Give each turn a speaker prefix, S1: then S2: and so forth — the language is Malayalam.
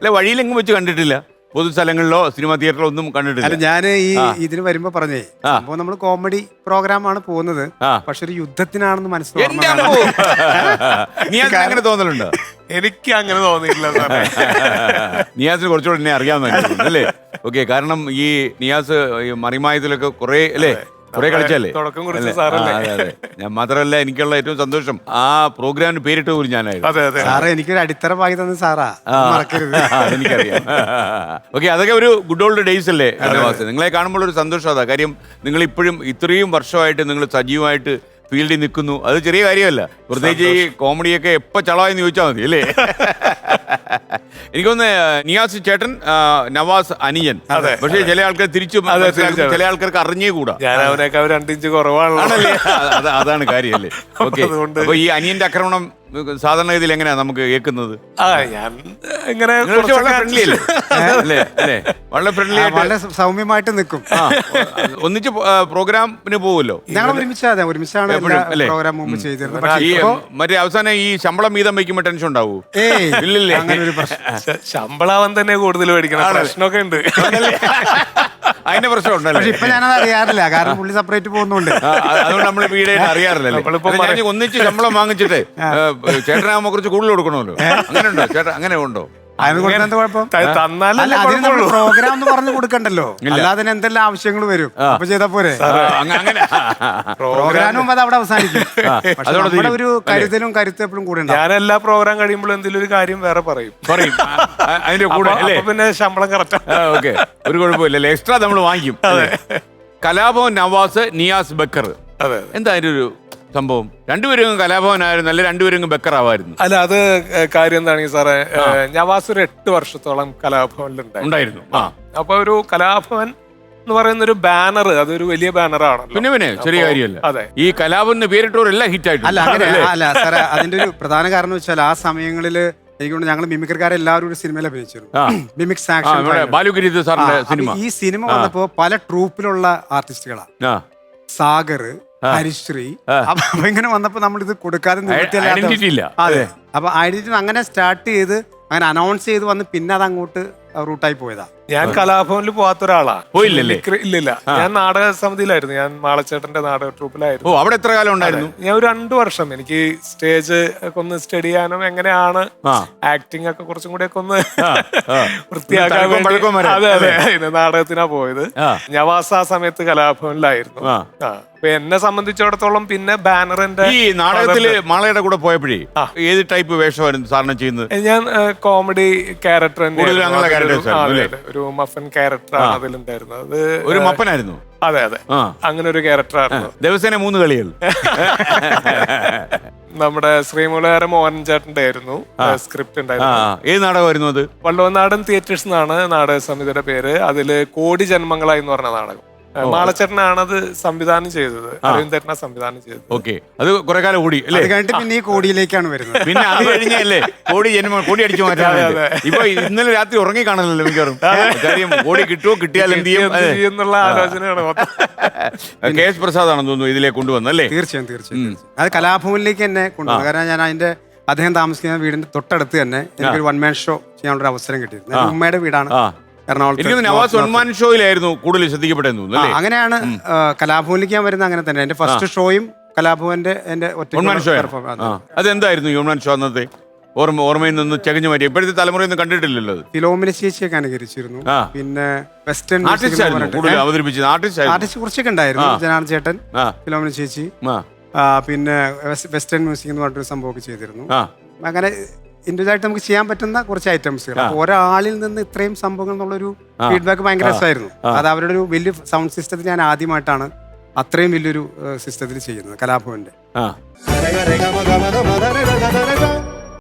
S1: അല്ല വഴിയിലെങ്ങും വെച്ച് കണ്ടിട്ടില്ല, പൊതുസ്ഥലങ്ങളിലോ സിനിമാ തിയേറ്ററിലോ ഒന്നും കണ്ടിട്ടില്ല.
S2: അല്ല ഞാൻ ഈ ഇതിന് വരുമ്പോ പറഞ്ഞേ സംഭവം നമ്മൾ കോമഡി പ്രോഗ്രാമാണ് പോകുന്നത്, പക്ഷെ ഒരു യുദ്ധത്തിനാണെന്ന് മനസ്സിലാവും.
S1: നീ അങ്ങനെ തോന്നലുണ്ടോ?
S3: എനിക്ക് അങ്ങനെ തോന്നിയില്ല സാറേ.
S1: നിയാസിന് കുറച്ചുകൂടെ എന്നെ അറിയാവുന്ന അല്ലേ? ഓക്കെ, കാരണം ഈ നിയാസ് മറിമായത്തിലൊക്കെ കുറെ അല്ലേ, കുറെ കളിച്ചല്ലേ?
S3: തുടക്കം കുറിച്ച് സാറല്ലേ.
S1: ഞാൻ മാത്രമല്ല, എനിക്കുള്ള ഏറ്റവും സന്തോഷം ആ പ്രോഗ്രാമിന് പേരിട്ട് പോലും ഞാനായിരുന്നു.
S2: സാറേ എനിക്കൊരു അടിത്തറ പാകി തന്നെ സാറാ, മറക്കരുത്.
S1: എനിക്കറിയാം. ഓക്കെ, അതൊക്കെ ഒരു ഗുഡ് ഓൾഡ് ഡേയ്സ് അല്ലേ നവാസ്? നിങ്ങളെ കാണുമ്പോൾ ഒരു സന്തോഷം അതാ. കാര്യം നിങ്ങൾ ഇപ്പോഴും ഇത്രയും വർഷമായിട്ട് നിങ്ങൾ സജീവമായിട്ട് ഫീൽഡിൽ നിൽക്കുന്നു, അത് ചെറിയ കാര്യമല്ല. പ്രത്യേകിച്ച് ഈ കോമഡിയൊക്കെ എപ്പോ ചളവായെന്ന് ചോദിച്ചാൽ മതി അല്ലേ? എനിക്കൊന്ന് നിയാസ് ചേട്ടൻ, നവാസ് അനിയൻ. പക്ഷേ ചില ആൾക്കാർ തിരിച്ചു, ചില ആൾക്കാർക്ക് അറിഞ്ഞേ കൂടാ.
S3: ഞാൻ അവനേക്കാൾ 2 ഇഞ്ച് കുറവാണല്ലേ.
S1: അതാണ് കാര്യം അല്ലേ? ഓക്കെ, അപ്പൊ ഈ അനിയന്റെ ആക്രമണം സാധാരണഗതിയിൽ എങ്ങനെയാ നമുക്ക് കേൾക്കുന്നത്?
S3: ഞാൻ ഇങ്ങനെ
S1: വളരെ ഫ്രണ്ട്ലി ആയിട്ട്
S2: വളരെ സൗമ്യമായിട്ട് നിൽക്കും.
S1: ഒന്നിച്ച് പ്രോഗ്രാമിന് പോവുമല്ലോ.
S2: ഞങ്ങൾ ഒരുമിച്ചാണ് പ്രോഗ്രാം മുമ്പ് ചെയ്തിരുന്നത്.
S1: മറ്റേ അവസാനം ഈ ശമ്പളം വീതം വയ്ക്കുമ്പോ ടെൻഷൻ ഉണ്ടാവൂ? ഇല്ലല്ലേ?
S2: അങ്ങനെ ഒരു പ്രശ്നം.
S3: ശമ്പളാവൻ തന്നെ കൂടുതൽ മേടിക്കണം, പ്രശ്നമൊക്കെ ഉണ്ട്.
S1: അതിന്റെ പ്രശ്നം ഉണ്ടല്ലോ.
S2: പക്ഷെ ഇപ്പൊ ഞാനത് അറിയാറില്ല, കാരണം പുള്ളി സെപ്പറേറ്റ് പോകുന്നുണ്ട്.
S1: അതുകൊണ്ട് നമ്മൾ വീടായിട്ട് അറിയാറില്ലല്ലോ. ഒന്നിച്ച് ശമ്പളം വാങ്ങിച്ചിട്ട് ചേട്ടനാകുമ്പോ കുറച്ച് കൂടുതൽ കൊടുക്കണമല്ലോ. അങ്ങനെ ഉണ്ടോ ചേട്ടാ? അങ്ങനെ ഉണ്ടോ?
S2: പ്രോഗ്രാം എന്ന് പറഞ്ഞു കൊടുക്കണ്ടല്ലോ, അല്ലാതെ എന്തെല്ലാം ആവശ്യങ്ങൾ വരും. അപ്പൊ ചെയ്താ പോരെ?
S1: അങ്ങനെ
S2: പ്രോഗ്രാമും അത് അവിടെ അവസാനിക്കും. നമ്മുടെ ഒരു കരുതലും കരുത്തും എപ്പോഴും കൂടെ.
S3: ഞാൻ എല്ലാ പ്രോഗ്രാം കഴിയുമ്പോഴും എന്തെങ്കിലും ഒരു കാര്യം വേറെ പറയും.
S1: അതിന്റെ കൂടെ
S3: പിന്നെ ശമ്പളം കറക്റ്റ്.
S1: ഓക്കെ, ഒരു കുഴപ്പമില്ലല്ലേ, എക്സ്ട്രാ നമ്മൾ വാങ്ങിക്കും. കലാഭവൻ നവാസ്, നിയാസ് ബക്കർ. എന്താ അതിന്റെ ഒരു സംഭവം? രണ്ടുപേരും കലാഭവനായിരുന്നു അല്ലെ? രണ്ടുപേരും ബക്കർ ആവായിരുന്നു?
S3: അല്ല, അത് കാര്യം എന്താണെങ്കിൽ സാറേ, നവാസ് ഒരു 8 വർഷത്തോളം കലാഭവനിൽ ഉണ്ടായിരുന്നു. അപ്പൊ ഒരു കലാഭവൻ എന്ന് പറയുന്ന ഒരു ബാനർ, അതൊരു വലിയ ബാനറാണല്ലോ.
S1: പിന്നെ ചെറിയ കാര്യമല്ല.
S3: അതെ,
S1: ഈ കലാഭവൻ പേരിട്ടവരെല്ലാം ഹിറ്റ് ആയിട്ട്.
S2: അല്ല അങ്ങനെ അല്ല സാറേ, അതിന്റെ ഒരു പ്രധാന കാരണം വെച്ചാൽ ആ സമയങ്ങളില് എനിക്കൊണ്ട് ഞങ്ങൾ മിമിക്രിക്കാരെല്ലാവരും ഒരു സിനിമയിൽ അഭിനയിച്ചിരുന്നു, മിമിക്സ് ആക്ഷൻ.
S1: ബാലുഗിരി സാറിന്റെ സിനിമ.
S2: ഈ സിനിമ വന്നപ്പോ പല ട്രൂപ്പിലുള്ള ആർട്ടിസ്റ്റുകളാണ്, സാഗർ, ഹരിശ്രീ. അപ്പൊ ഇങ്ങനെ വന്നപ്പോ നമ്മൾ ഇത് കൊടുക്കാതെ
S1: നിവൃത്തിയില്ല.
S2: അതെ, അപ്പൊ ഐഡന്റിറ്റി അങ്ങനെ സ്റ്റാർട്ട് ചെയ്ത് അങ്ങനെ അനൗൺസ് ചെയ്ത് വന്ന് പിന്നെ അത് അങ്ങോട്ട് റൂട്ടായി പോയതാ.
S3: ഞാൻ കലാഭവനിൽ പോവാത്ത ഒരാളാ.
S1: പോയില്ലല്ലേ?
S3: ഇല്ലില്ല, ഞാൻ നാടക സമിതിയിലായിരുന്നു. ഞാൻ മാളച്ചേട്ടന്റെ നാടക ട്രൂപ്പിലായിരുന്നു.
S1: ഓ, അവിടെ എത്ര കാലം ഉണ്ടായിരുന്നു?
S3: ഞാൻ ഒരു 2 വർഷം. എനിക്ക് സ്റ്റേജ് ഒക്കെ ഒന്ന് സ്റ്റഡി ചെയ്യാനും എങ്ങനെയാണ് ആക്ടിങ് ഒക്കെ കുറച്ചും കൂടെ ഒക്കെ ഒന്ന് വൃത്തിയാക്കാൻ വേണ്ടി അതെ നാടകത്തിനാ പോയത്. നവാസ് ആ സമയത്ത് കലാഭവനിലായിരുന്നു. അപ്പൊ എന്നെ സംബന്ധിച്ചിടത്തോളം പിന്നെ ബാനറിന്റെ
S1: ഈ നാടകത്തില് മാളയുടെ കൂടെ പോയപ്പോഴേ ഏത് ടൈപ്പ് വേഷമായിരുന്നു സാറിന് ചെയ്യുന്നത്?
S3: ഞാൻ കോമഡി ക്യാരക്ടർ ഒരു മഫൻ ക്യാരക്ടറാണ് അതിലുണ്ടായിരുന്നത്.
S1: ഒരു മഫനായിരുന്നു?
S3: അതെ, അങ്ങനെ ഒരു ക്യാരക്ടറായിരുന്നു.
S1: ദിവസേന 3 കളികൾ.
S3: നമ്മുടെ ശ്രീമുലകര മോഹൻ ചേട്ടന്റെ ആയിരുന്നു സ്ക്രിപ്റ്റ് ഉണ്ടായിരുന്നു.
S1: ഏത് നാടകമായിരുന്നു അത്?
S3: വള്ളവനാടൻ തിയേറ്റേഴ്സ് എന്നാണ് നാടക സമിതിയുടെ പേര്. അതില് കോടി ജന്മങ്ങളായി എന്ന് പറഞ്ഞ നാടകം മാളച്ചേട്ടനാണ് അത് സംവിധാനം ചെയ്തത്, അരവിന്ദേട്ടനാ സംവിധാനം ചെയ്തത്.
S1: ഓക്കെ, അത് കുറെ കാലം കൂടി അല്ലേ?
S2: കഴിഞ്ഞിട്ട് പിന്നെ ഈ കോടിയിലേക്കാണ് വരുന്നത്.
S1: പിന്നെ അത് കഴിഞ്ഞല്ലേ കോടി അടിച്ചു മാറ്റാൻ. ഇപ്പൊ ഇന്നലെ രാത്രി ഉറങ്ങി കാണല്ലോ മിക്കവാറും. കാര്യം കോടി കിട്ടുമോ, കിട്ടിയാൽ എന്ത്
S3: എന്നുള്ള ആലോചനയാണ്.
S1: KS പ്രസാദ് ആണെന്ന് തോന്നുന്നു ഇതിലേക്ക് കൊണ്ടുവന്നല്ലേ?
S2: തീർച്ചയായും അത് കലാഭവനിലേക്ക് തന്നെ കൊണ്ടുവന്നു. കാരണം ഞാൻ അതിന്റെ അദ്ദേഹം താമസിക്കുന്ന വീടിന്റെ തൊട്ടടുത്ത് തന്നെ എനിക്കൊരു 1 man ഷോ ചെയ്യാനുള്ള ഒരു അവസരം കിട്ടിയിരുന്നു. ഉമ്മയുടെ വീടാണ് എറണാകുളത്ത്.
S1: നവാസ് 1 man ഷോയിലായിരുന്നു കൂടുതൽ ശ്രദ്ധിക്കപ്പെട്ടെന്ന് തോന്നുന്നു.
S2: അങ്ങനെയാണ് കലാഭവനിലേക്ക് ഞാൻ വരുന്നത്. അങ്ങനെ തന്നെ എന്റെ ഫസ്റ്റ് ഷോയും കലാഭവന്റെ എന്റെ
S1: അതെന്തായിരുന്നു 1 man ഷോ അന്നത്തെ? ഓർമ്മയിൽ നിന്ന് ചകഞ്ഞു മാറ്റി ഇപ്പോഴത്തെ തലമുറയൊന്നും കണ്ടിട്ടില്ലല്ലോ.
S2: ഫിലോമിന ചേച്ചിയൊക്കെ അനുകരിച്ചിരുന്നു. പിന്നെ വെസ്റ്റേൺ
S1: അവതരിപ്പിച്ചത്
S2: ആർട്ടിസ്റ്റ് കുറച്ചൊക്കെ ഉണ്ടായിരുന്നു. ജനാർദ്ദൻ ചേട്ടൻ, ഫിലോമിന ചേച്ചി, പിന്നെ വെസ്റ്റേൺ മ്യൂസിക് എന്ന് പറഞ്ഞൊരു സംഭവമൊക്കെ ചെയ്തിരുന്നു. അങ്ങനെ ഇൻഡിവിജ്വലായിട്ട് നമുക്ക് ചെയ്യാൻ പറ്റുന്ന കുറച്ച് ഐറ്റംസ്. ഒരാളിൽ നിന്ന് ഇത്രയും സംഭവങ്ങൾ എന്നുള്ളൊരു ഫീഡ്ബാക്ക് ഭയങ്കര രസമായിരുന്നു. അത് അവരുടെ ഒരു വലിയ സൗണ്ട് സിസ്റ്റത്തിൽ ഞാൻ ആദ്യമായിട്ടാണ് അത്രയും വലിയൊരു സിസ്റ്റത്തിൽ ചെയ്യുന്നത് കലാഭവന്റെ.